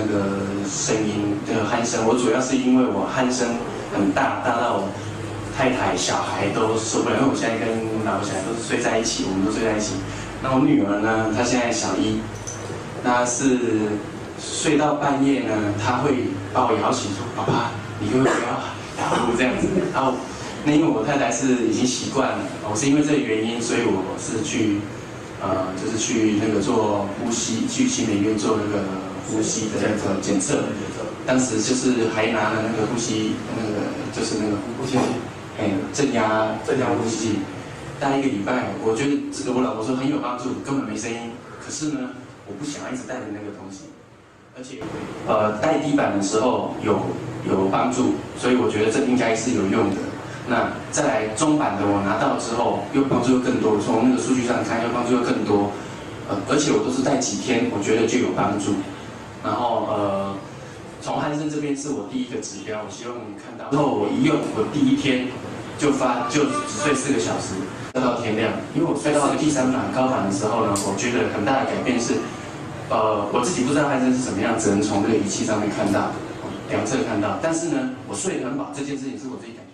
那个声音的鼾声。我主要是因为我鼾声很大，大到太太、小孩都受不了。因为我现在跟老婆小孩都是睡在一起，我们都睡在一起。那我女儿呢，她现在小一，那是睡到半夜呢，她会把我摇醒，说：“爸爸，你会不会要打呼这样子？”然后那因为我太太是已经习惯了，我是因为这个原因，所以我是去就是去那个做呼吸，去新美医院做那个呼吸的那个检测。当时就是还拿了那个呼吸那个就是那个呼吸器，正压呼吸器。待1个礼拜，我觉得我老婆说很有帮助，根本没声音。可是呢，我不想要一直带着那个东西，而且带地板的时候有帮助，所以我觉得这应该是有用的。那再来中版的我拿到之后，又帮助又更多，从那个数据上看，又帮助又更多。而且我都是带几天，我觉得就有帮助。然后从鼾声这边是我第一个指标，我希望你看到。之后我一用，我第1天就只睡4个小时。睡到天亮，因为我睡到第3版高版的时候呢，我觉得很大的改变是，我自己不知道鼾声是什么样，只能从这个仪器上面看到，量测看到。但是呢，我睡得很饱，这件事情是我自己感觉。